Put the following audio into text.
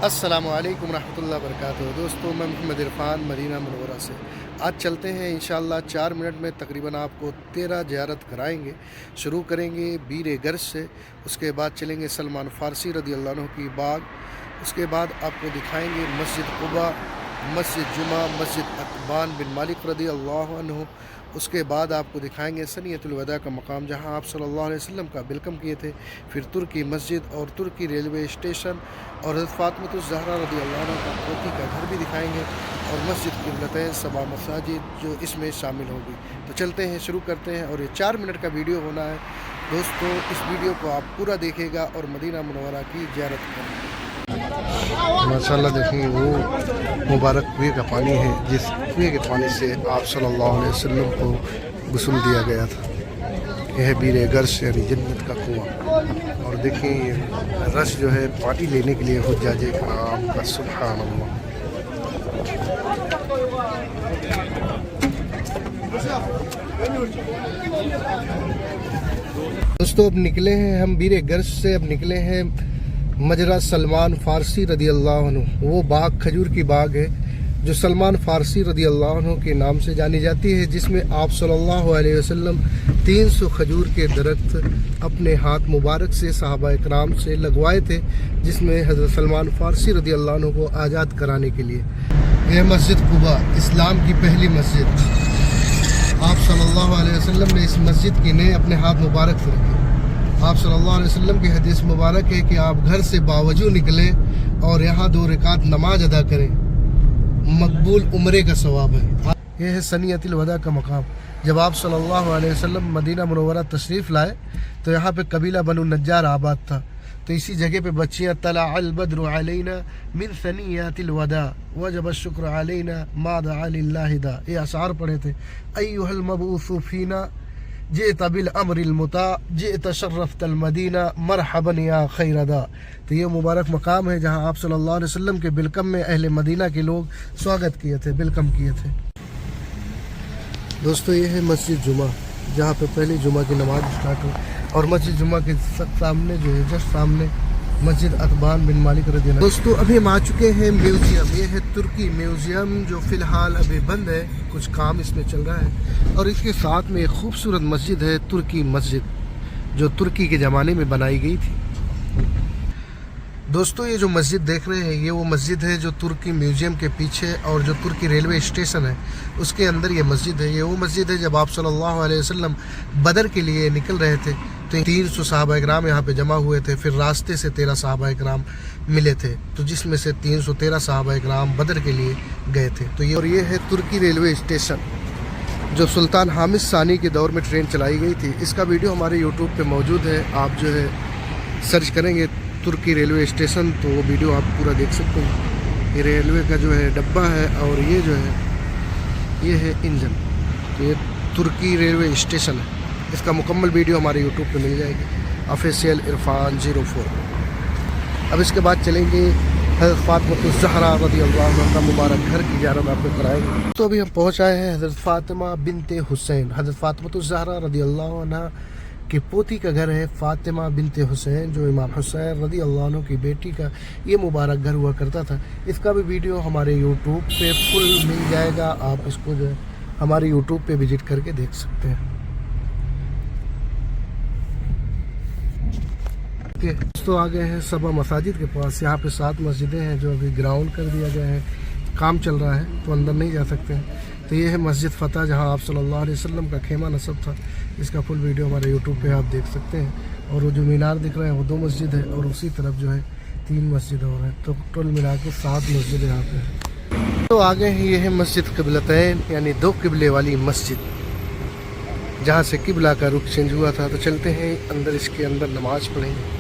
السلام علیکم ورحمۃ اللہ وبرکاتہ۔ دوستوں، میں محمد عرفان مدینہ منورہ سے آج چلتے ہیں انشاءاللہ 4 منٹ میں تقریباً آپ کو 13 زیارت کرائیں گے۔ شروع کریں گے بیر گرج سے، اس کے بعد چلیں گے سلمان فارسی رضی اللہ عنہ کی باغ، اس کے بعد آپ کو دکھائیں گے مسجد قباء، مسجد جمعہ، مسجد عتبان بن مالک رضی اللہ عنہ، اس کے بعد آپ کو دکھائیں گے ثنیۃ الوداع کا مقام جہاں آپ صلی اللہ علیہ وسلم کا ویلکم کیے تھے، پھر ترکی مسجد اور ترکی ریلوے اسٹیشن اور حضرت فاطمۃ الزہرا رضی اللہ عنہ کا پوتی کا گھر بھی دکھائیں گے، اور مسجد قبلتین 7 مساجد جو اس میں شامل ہوگی۔ تو چلتے ہیں، شروع کرتے ہیں، اور یہ 4 منٹ کا ویڈیو ہونا ہے دوستوں۔ اس ویڈیو کو آپ پورا دیکھے گا اور مدینہ منورہ کی زیارت کریں گے۔ ماشاءاللہ دیکھیں، وہ مبارک کنویں کا پانی ہے جس کنویں کے پانی سے آپ صلی اللہ علیہ وسلم کو غسل دیا گیا تھا۔ یہ ہے بیر گرج یعنی جنت کا کنواں، اور دیکھیں یہ رش جو ہے پانی لینے کے لیے حجاج کرام کا، سبحان اللہ۔ دوستو اب نکلے ہیں ہم بیر گرج سے، اب نکلے ہیں مجرا سلمان فارسی رضی اللہ عنہ۔ وہ باغ کھجور کی باغ ہے جو سلمان فارسی رضی اللہ عنہ کے نام سے جانی جاتی ہے، جس میں آپ صلی اللہ علیہ وسلم 300 کھجور کے درخت اپنے ہاتھ مبارک سے صحابہ اکرام سے لگوائے تھے، جس میں حضرت سلمان فارسی رضی اللہ عنہ کو آزاد کرانے کے لیے۔ یہ مسجد قباء اسلام کی پہلی مسجد، آپ صلی اللہ علیہ وسلم نے اس مسجد کی نئے اپنے ہاتھ مبارک سے رکھی۔ آپ صلی اللہ علیہ وسلم کی حدیث مبارک ہے کہ آپ گھر سے باوجود نکلیں اور یہاں 2 رکعت نماز ادا کریں، مقبول عمرے کا ثواب ہے۔ یہ ہے ثنیۃ الوداع کا مقام۔ جب آپ صلی اللہ علیہ وسلم مدینہ منورہ تشریف لائے تو یہاں پہ قبیلہ بنو نجار آباد تھا، تو اسی جگہ پہ بچیاں طلع البدر علینا من ثنیۃ الوداع وجب الشکر علینا ما دعا للہ دا، یہ اشعار پڑھے تھے۔ ایھا المبعوث فینا جئت بالامر المطاع جئت شرفت المدینہ مرحبا یا خیر دا۔ تو یہ مبارک مقام ہے جہاں آپ صلی اللہ علیہ وسلم کے ویلکم میں اہل مدینہ کے لوگ سواگت کیے تھے، ویلکم کیے تھے۔ دوستو یہ ہے مسجد جمعہ جہاں پہ پہلی جمعہ کی نماز اسٹارٹ ہو، اور مسجد جمعہ کے سامنے جو ہے جسٹ سامنے مسجد عتبان بن مالک رضی اللہ عنہ۔ دوستو ابھی ہم آ چکے ہیں میوزیم، یہ ہے ترکی میوزیم جو فی الحال ابھی بند ہے، کچھ کام اس میں چل رہا ہے، اور اس کے ساتھ میں ایک خوبصورت مسجد ہے ترکی مسجد جو ترکی کے زمانے میں بنائی گئی تھی۔ دوستو یہ جو مسجد دیکھ رہے ہیں یہ وہ مسجد ہے جو ترکی میوزیم کے پیچھے اور جو ترکی ریلوے اسٹیشن ہے اس کے اندر یہ مسجد ہے۔ یہ وہ مسجد ہے جب آپ صلی اللہ علیہ وسلم بدر کے لیے نکل رہے تھے تو 300 صحابہ اکرام یہاں پہ جمع ہوئے تھے، پھر راستے سے 13 صحابہ اکرام ملے تھے، تو جس میں سے 313 صحابہ اکرام بدر کے لیے گئے تھے۔ تو یہ ہے ترکی ریلوے اسٹیشن جو سلطان حامد ثانی کے دور میں ٹرین چلائی گئی تھی۔ اس کا ویڈیو ہمارے یوٹیوب پہ موجود ہے، آپ جو ہے سرچ کریں گے ترکی ریلوے اسٹیشن تو وہ ویڈیو آپ پورا دیکھ سکتے ہیں۔ یہ ریلوے کا جو ہے ڈبہ ہے، اور یہ جو ہے یہ ہے انجن۔ تو یہ ترکی ریلوے اسٹیشن ہے، اس کا مکمل ویڈیو ہمارے یوٹیوب پہ مل جائے گی، آفیشیل عرفان 04۔ اب اس کے بعد چلیں گے حضرت فاطمۃ الزہرا رضی اللہ عنہ کا مبارک گھر کی زیارت آپ کو کرائیں گے۔ تو ابھی ہم پہنچ آئے ہیں حضرت فاطمہ بنت حسین، حضرت فاطمۃ الزہرا رضی اللہ عنہ کہ پوتی کا گھر ہے، فاطمہ بنت حسین جو امام حسین رضی اللہ عنہ کی بیٹی کا یہ مبارک گھر ہوا کرتا تھا۔ اس کا بھی ویڈیو ہمارے یوٹیوب پہ فل مل جائے گا، آپ اس کو جو ہے ہمارے یوٹیوب پہ وزٹ کر کے دیکھ سکتے ہیں۔ تو آ گئے ہیں 7 مساجد کے پاس، یہاں پہ 7 مسجدیں ہیں جو ابھی گراؤنڈ کر دیا گیا ہے، کام چل رہا ہے تو اندر نہیں جا سکتے ہیں۔ تو یہ ہے مسجد فتح جہاں آپ صلی اللہ علیہ وسلم کا خیمہ نصب تھا، اس کا فل ویڈیو ہمارے یوٹیوب پہ آپ دیکھ سکتے ہیں۔ اور وہ جو مینار دکھ رہے ہیں وہ 2 مسجد ہے، اور اسی طرف جو ہے 3 مسجد اور ہیں، تو ٹوٹل ملا کے 7 مسجد یہاں پہ ہیں۔ تو آگے ہیں یہ ہے مسجد قبلتین یعنی 2 قبلے والی مسجد جہاں سے قبلہ کا رخ چینج ہوا تھا۔ تو چلتے ہیں اندر، اس کے اندر نماز پڑھیں گے۔